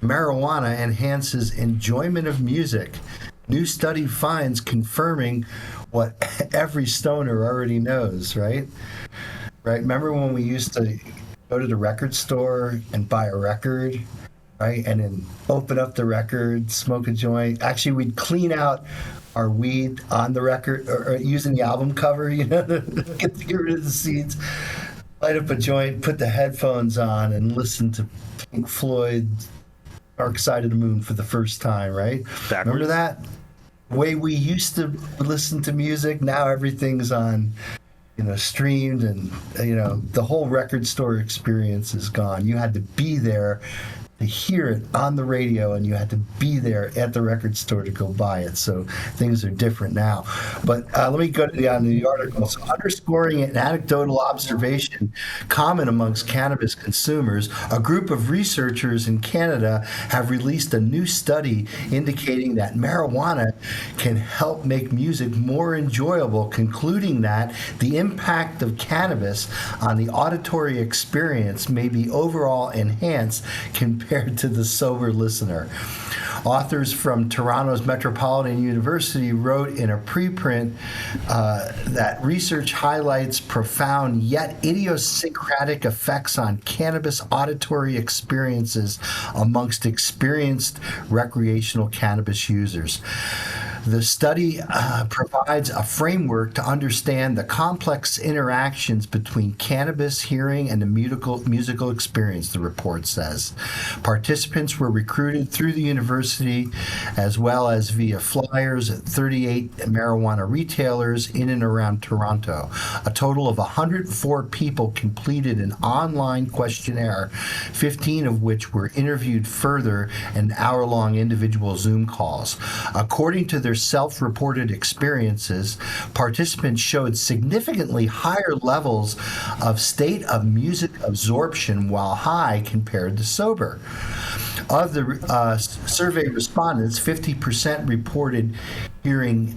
marijuana enhances enjoyment of music. New study finds confirming what every stoner already knows, right? Right? Remember when we used to go to the record store and buy a record, right? And then open up the record, smoke a joint. Actually, we'd clean out our weed on the record or using the album cover, to get rid of the seeds. Light up a joint, put the headphones on, and listen to Pink Floyd's Dark Side of the Moon for the first time, right? Backwards. Remember that? The way we used to listen to music, now everything's on, streamed, and, the whole record store experience is gone. You had to be there to hear it on the radio, and you had to be there at the record store to go buy it. So things are different now. But let me go to the article. So, underscoring an anecdotal observation common amongst cannabis consumers, a group of researchers in Canada have released a new study indicating that marijuana can help make music more enjoyable, concluding that the impact of cannabis on the auditory experience may be overall enhanced compared to the sober listener. Authors from Toronto's Metropolitan University wrote in a preprint that research highlights profound yet idiosyncratic effects on cannabis auditory experiences amongst experienced recreational cannabis users. The study provides a framework to understand the complex interactions between cannabis hearing and the musical experience, the report says. Participants were recruited through the university as well as via flyers at 38 marijuana retailers in and around Toronto. A total of 104 people completed an online questionnaire, 15 of which were interviewed further in hour-long individual Zoom calls. According to their self-reported experiences, participants showed significantly higher levels of state of music absorption while high compared to sober. Of the survey respondents, 50% reported hearing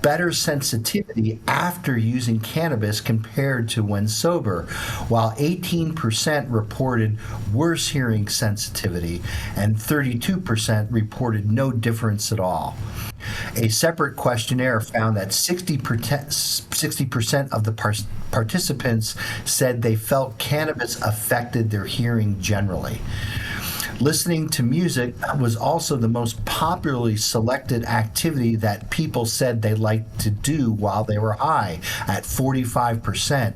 better sensitivity after using cannabis compared to when sober, while 18% reported worse hearing sensitivity and 32% reported no difference at all. A separate questionnaire found that 60% of the participants said they felt cannabis affected their hearing generally. Listening to music was also the most popularly selected activity that people said they liked to do while they were high, at 45%,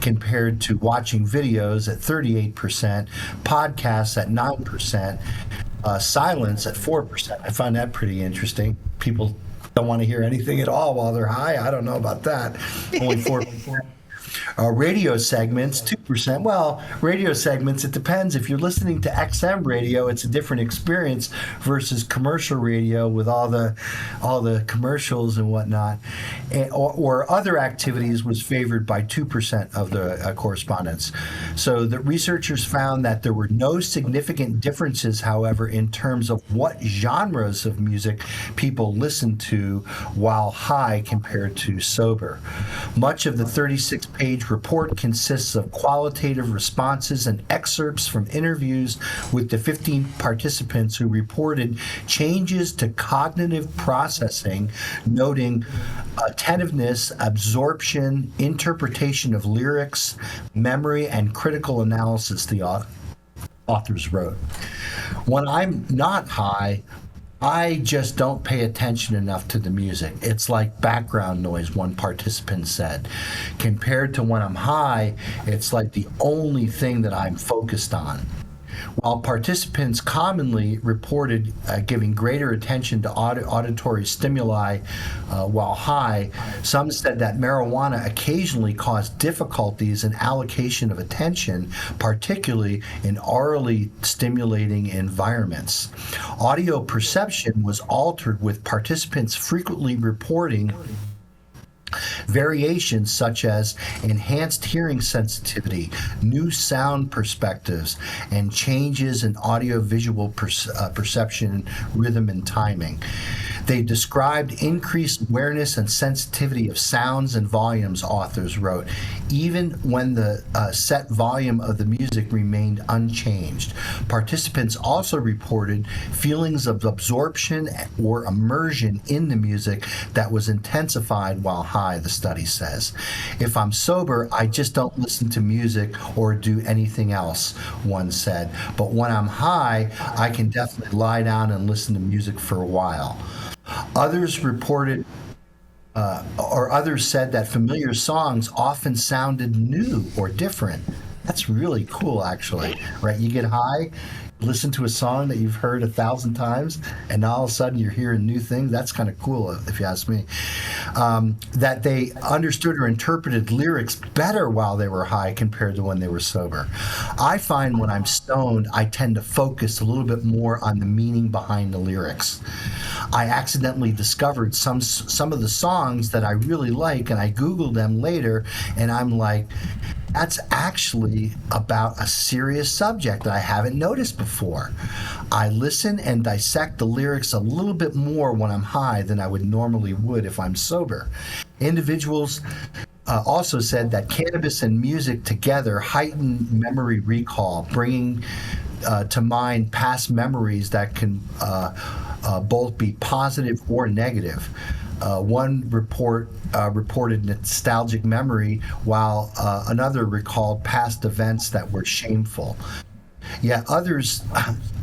compared to watching videos at 38%, podcasts at 9%, silence at 4%. I find that pretty interesting. People don't want to hear anything at all while they're high. I don't know about that. Only 4%. Radio segments, 2%. Well, radio segments, it depends. If you're listening to XM radio, it's a different experience versus commercial radio with all the commercials and whatnot. Or other activities was favored by 2% of the correspondents. So the researchers found that there were no significant differences, however, in terms of what genres of music people listened to while high compared to sober. Much of the 36-page report consists of qualitative responses and excerpts from interviews with the 15 participants who reported changes to cognitive processing, noting attentiveness, absorption, interpretation of lyrics, memory, and critical analysis, the authors wrote. When I'm not high, I just don't pay attention enough to the music. It's like background noise, one participant said. Compared to when I'm high, it's like the only thing that I'm focused on. While participants commonly reported giving greater attention to auditory stimuli while high, some said that marijuana occasionally caused difficulties in allocation of attention, particularly in orally stimulating environments. Audio perception was altered, with participants frequently reporting variations such as enhanced hearing sensitivity, new sound perspectives, and changes in audio-visual perception, rhythm, and timing. They described increased awareness and sensitivity of sounds and volumes, authors wrote, even when the set volume of the music remained unchanged. Participants also reported feelings of absorption or immersion in the music that was intensified while high, the study says. If I'm sober, I just don't listen to music or do anything else, one said. But when I'm high, I can definitely lie down and listen to music for a while. Others reported others said that familiar songs often sounded new or different. That's really cool, actually, right? You get high, listen to a song that you've heard 1,000 times, and now all of a sudden you're hearing new things. That's kind of cool, if you ask me. That they understood or interpreted lyrics better while they were high compared to when they were sober. I find when I'm stoned, I tend to focus a little bit more on the meaning behind the lyrics. I accidentally discovered some of the songs that I really like, and I Googled them later, and I'm like, that's actually about a serious subject that I haven't noticed before. I listen and dissect the lyrics a little bit more when I'm high than I would if I'm sober. Individuals also said that cannabis and music together heighten memory recall, bringing to mind past memories that can both be positive or negative. One reported nostalgic memory, while another recalled past events that were shameful. Yet others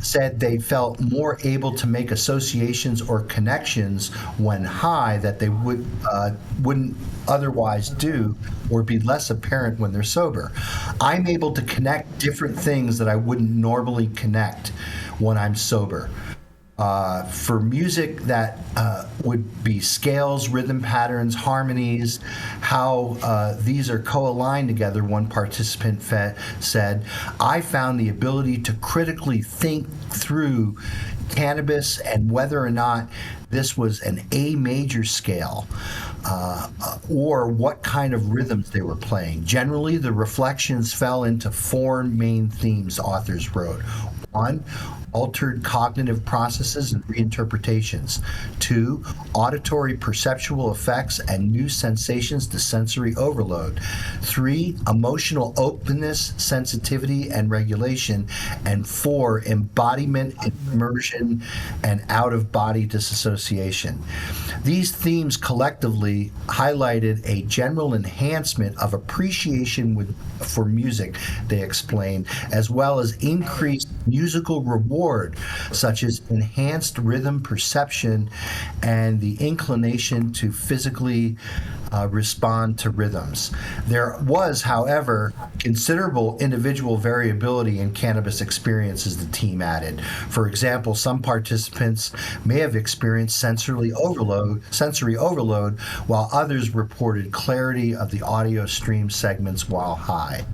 said they felt more able to make associations or connections when high that they wouldn't otherwise do, or be less apparent when they're sober. I'm able to connect different things that I wouldn't normally connect when I'm sober. For music that would be scales, rhythm patterns, harmonies, how these are co-aligned together, one participant said, I found the ability to critically think through cannabis and whether or not this was an A major scale or what kind of rhythms they were playing. Generally, the reflections fell into four main themes, authors wrote. One, altered cognitive processes and reinterpretations. 2, auditory perceptual effects and new sensations to sensory overload. 3, emotional openness, sensitivity, and regulation. And 4, embodiment, immersion, and out-of-body disassociation. These themes collectively highlighted a general enhancement of appreciation for music, they explained, as well as increased musical reward, such as enhanced rhythm perception and the inclination to physically respond to rhythms. There was, however, considerable individual variability in cannabis experiences, the team added. For example, some participants may have experienced sensory overload, while others reported clarity of the audio stream segments while high.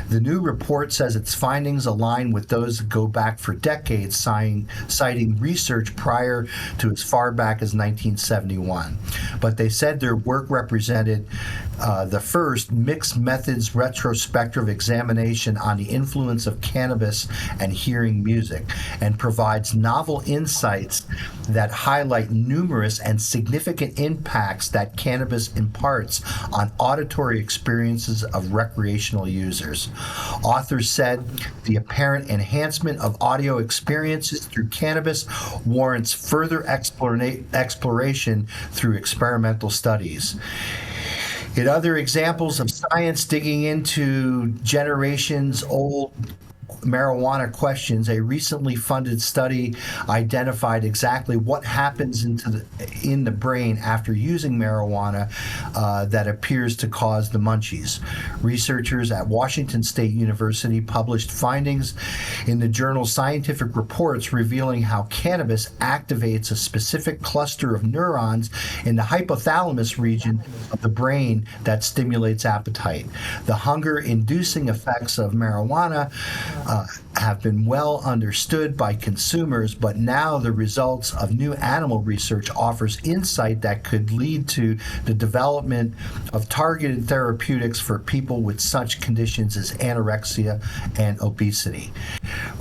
The new report says its findings align with those that go back for decades, citing research prior to as far back as 1971. But they said their work represented the first mixed methods retrospective examination on the influence of cannabis and hearing music, and provides novel insights that highlight numerous and significant impacts that cannabis imparts on auditory experiences of recreational users. Authors said the apparent enhancement of audio experiences through cannabis warrants further exploration through experimental studies. In other examples of science digging into generations-old marijuana questions, a recently funded study identified exactly what happens in the brain after using marijuana that appears to cause the munchies. Researchers at Washington State University published findings in the journal Scientific Reports revealing how cannabis activates a specific cluster of neurons in the hypothalamus region of the brain that stimulates appetite. The hunger-inducing effects of marijuana have been well understood by consumers, but now the results of new animal research offers insight that could lead to the development of targeted therapeutics for people with such conditions as anorexia and obesity.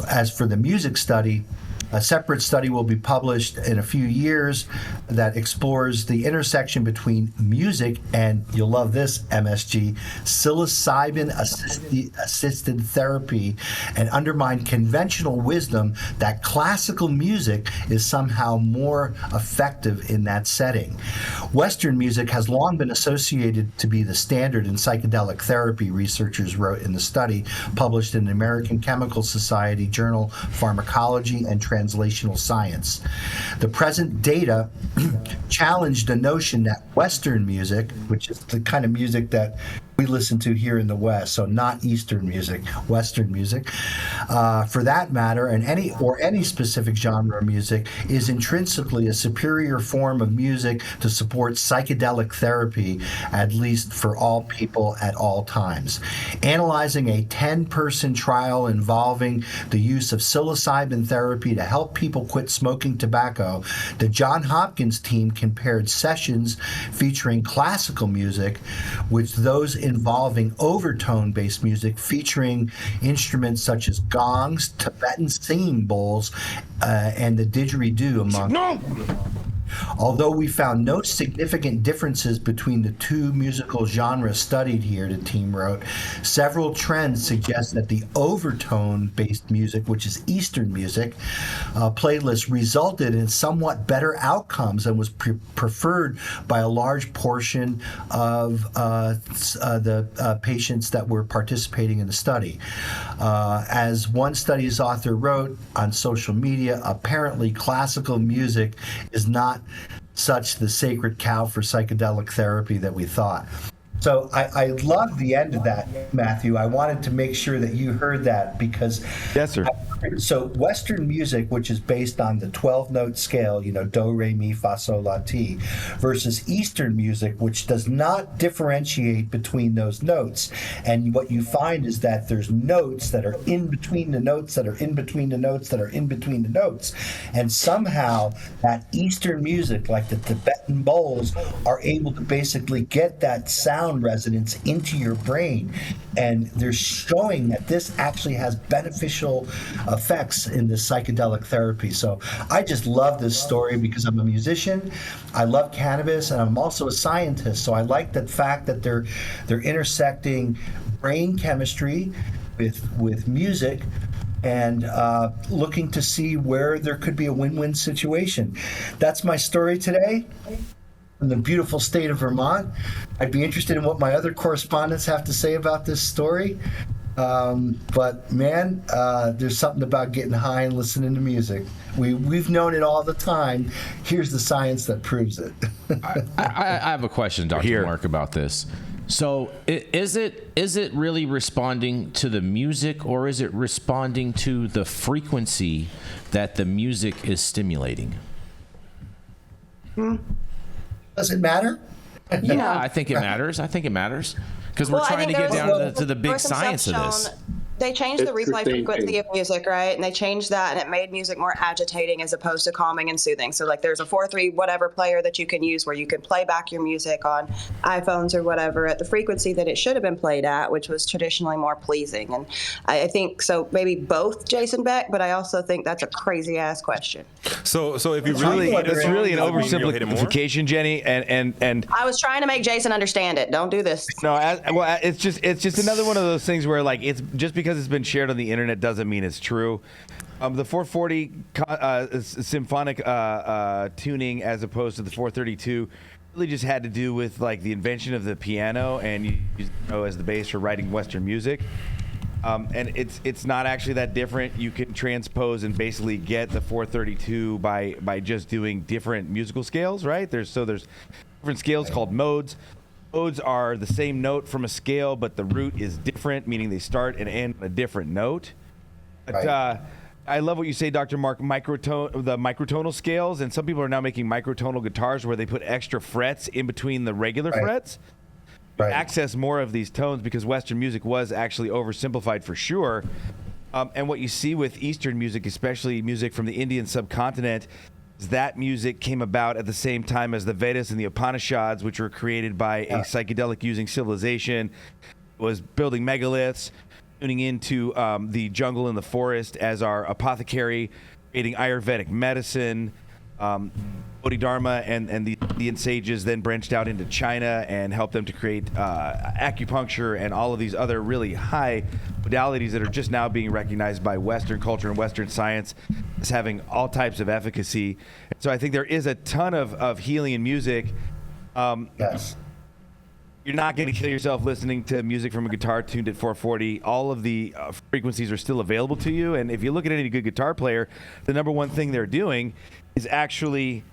As for the music study, A separate study will be published in a few years that explores the intersection between music and, you'll love this, MSG, psilocybin-assisted therapy, and undermine conventional wisdom that classical music is somehow more effective in that setting. Western music has long been associated to be the standard in psychedelic therapy, researchers wrote in the study published in the American Chemical Society journal Pharmacology and Translational Science. The present data challenged the notion that Western music, which is the kind of music that we listen to here in the West, so not Eastern music, Western music, for that matter, and any specific genre of music, is intrinsically a superior form of music to support psychedelic therapy, at least for all people at all times. Analyzing a 10-person trial involving the use of psilocybin therapy to help people quit smoking tobacco, the Johns Hopkins team compared sessions featuring classical music with those involving overtone-based music featuring instruments such as gongs, Tibetan singing bowls, and the didgeridoo, among others. Although we found no significant differences between the two musical genres studied here, the team wrote, several trends suggest that the overtone-based music, which is Eastern music, playlist resulted in somewhat better outcomes and was preferred by a large portion of the patients that were participating in the study. As one study's author wrote on social media, apparently classical music is not such the sacred cow for psychedelic therapy that we thought. So I love the end of that, Matthew. I wanted to make sure that you heard that because yes, sir. So Western music, which is based on the 12-note scale, do, re, mi, fa, sol, la, ti, versus Eastern music, which does not differentiate between those notes. And what you find is that there's notes that are in between the notes that are in between the notes that are in between the notes. And somehow that Eastern music, like the Tibetan bowls, are able to basically get that sound resonance into your brain. And they're showing that this actually has beneficial effects in this psychedelic therapy. So I just love this story because I'm a musician, I love cannabis, and I'm also a scientist. So I like the fact that they're intersecting brain chemistry with music and looking to see where there could be a win-win situation. That's my story today. In the beautiful state of Vermont. I'd be interested in what my other correspondents have to say about this story. But man, there's something about getting high and listening to music. We've known it all the time. Here's the science that proves it. I have a question, Dr. Mark, about this. So is it really responding to the music, or is it responding to the frequency that the music is stimulating? Does it matter? Yeah, I think it matters. Because we're trying to get down to the big science of this. They changed the replay frequency of music, right? And they changed that, and it made music more agitating as opposed to calming and soothing. So like there's a 4/3 whatever player that you can use where you can play back your music on iPhones or whatever at the frequency that it should have been played at, which was traditionally more pleasing. And I think so maybe both Jason Beck, but I also think that's a crazy ass question. So if you really, that's really an oversimplification, Jenny, and I was trying to make Jason understand it. Don't do this. No, it's just another one of those things where like it's just because it's been shared on the internet doesn't mean it's true. The 440 symphonic tuning as opposed to the 432 really just had to do with like the invention of the piano and you know as the bass for writing Western music. And it's not actually that different. You can transpose and basically get the 432 by just doing different musical scales, right? There's different scales called modes. Modes are the same note from a scale, but the root is different, meaning they start and end on a different note. But I love what you say, Dr. Mark, the microtonal scales, and some people are now making microtonal guitars where they put extra frets in between the regular frets. Access more of these tones because Western music was actually oversimplified for sure. And what you see with Eastern music, especially music from the Indian subcontinent, is that music came about at the same time as the Vedas and the Upanishads, which were created by a psychedelic using civilization, was building megaliths, tuning into the jungle and the forest as our apothecary, creating Ayurvedic medicine. Bodhidharma and the Indian sages then branched out into China and helped them to create acupuncture and all of these other really high modalities that are just now being recognized by Western culture and Western science as having all types of efficacy. So I think there is a ton of healing in music. Yes. You're not going to kill yourself listening to music from a guitar tuned at 440. All of the frequencies are still available to you. And if you look at any good guitar player, the number one thing they're doing is actually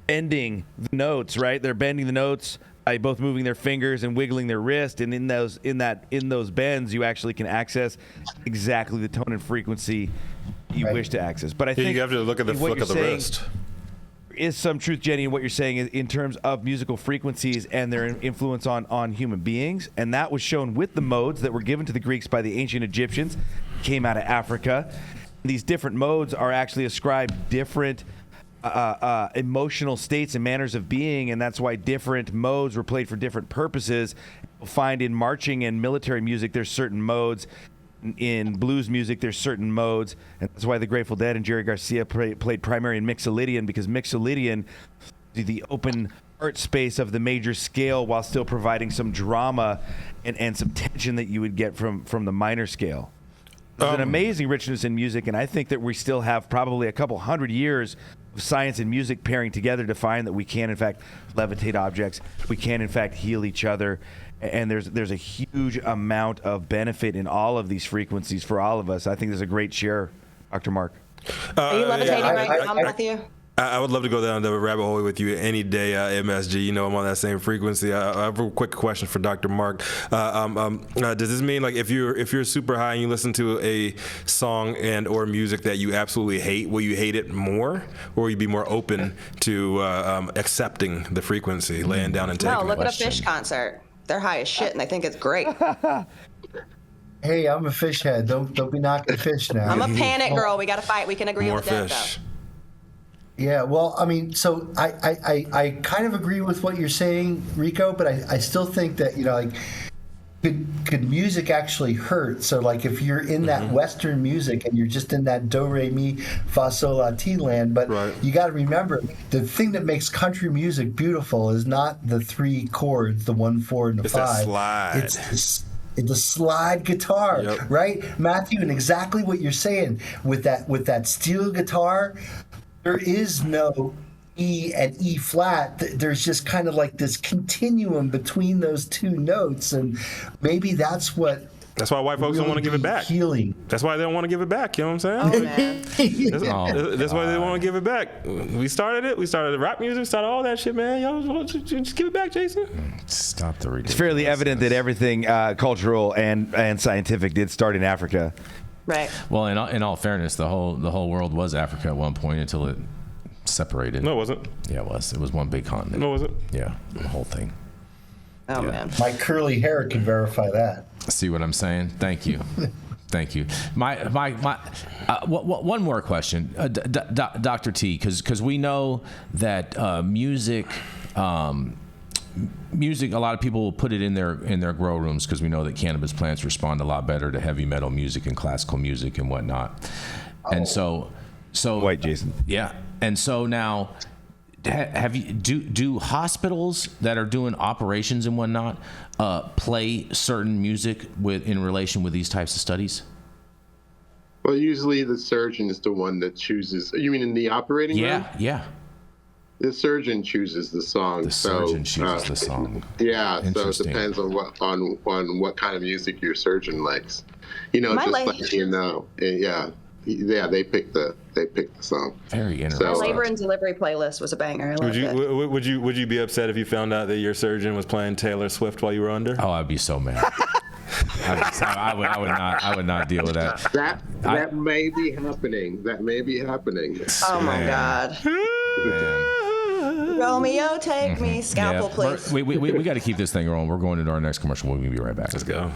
bending the notes, right? They're bending the notes by both moving their fingers and wiggling their wrist. And in those bends, you actually can access exactly the tone and frequency you wish to access. But I think you have to look at the flick of the wrist. Is some truth, Jenny, in what you're saying in terms of musical frequencies and their influence on human beings. And that was shown with the modes that were given to the Greeks by the ancient Egyptians, came out of Africa. These different modes are actually ascribed different emotional states and manners of being, and that's why different modes were played for different purposes. You'll find in marching and military music, there's certain modes. In blues music, there's certain modes, and that's why the Grateful Dead and Jerry Garcia played primary and mixolydian, because mixolydian is the open art space of the major scale while still providing some drama and some tension that you would get from the minor scale. There's an amazing richness in music, and I think that we still have probably a couple hundred years of science and music pairing together to find that we can, in fact, levitate objects. We can, in fact, heal each other. And there's a huge amount of benefit in all of these frequencies for all of us. I think there's a great share, Dr. Mark. Are you levitating right now, Matthew? I would love to go down the rabbit hole with you any day, MSG. You know, I'm on that same frequency. I have a quick question for Dr. Mark. Does this mean, like, if you're super high and you listen to a song and or music that you absolutely hate, will you hate it more, or will you be more open to accepting the frequency, laying down and taking it? No, look at a Fish concert. They're high as shit and they think it's great. Hey, I'm a fish head. Don't be knocking fish now. I'm a panic girl. We got to fight. We can agree More with that, fish. though. Yeah, well, I mean, so I kind of agree with what you're saying, Rico, but I still think that, you know, like, could music actually hurt? So, like, if you're in that Western music and you're just in that do, re, mi, fa, sol, la, ti land, but you got to remember, the thing that makes country music beautiful is not the three chords, the 1, 4, and the 5. That slide. It's the slide guitar, right, Matthew? And exactly what you're saying with that steel guitar, there is no E and E flat. There's just kind of like this continuum between those two notes, and maybe that's why white folks don't want to give it back. Healing. That's why they don't want to give it back. You know what I'm saying? Oh, man. That's why they don't want to give it back. We started it. We started rap music. Started all that shit, man. Y'all just give it back, Jason. Stop the ridiculous. It's fairly evident that everything cultural and scientific did start in Africa. Right. Well, in all fairness, the whole world was Africa at one point until it separated. No, it wasn't. Yeah, it was. It was one big continent. No, it wasn't. Yeah, the whole thing. Oh, man. My curly hair can verify that. See what I'm saying? Thank you. Thank you. One more question, Dr. T, because we know that music. Music, a lot of people will put it in their grow rooms because we know that cannabis plants respond a lot better to heavy metal music and classical music and whatnot. And so White Jason. Yeah. And so now, do hospitals that are doing operations and whatnot play certain music in relation with these types of studies? Well, usually the surgeon is the one that chooses. You mean in the operating room? Yeah. The surgeon chooses the song. The surgeon chooses the song. Yeah, so it depends on what kind of music your surgeon likes. You know, just like, you know, yeah, they pick the song. Very interesting. The labor and delivery playlist was a banger. I loved it. Would you be upset if you found out that your surgeon was playing Taylor Swift while you were under? Oh, I'd be so mad. I would not deal with that. That may be happening. That may be happening. Oh my God. Man. Romeo, take me. Scalpel, please. We got to keep this thing rolling. We're going into our next commercial. We'll be right back. Let's go.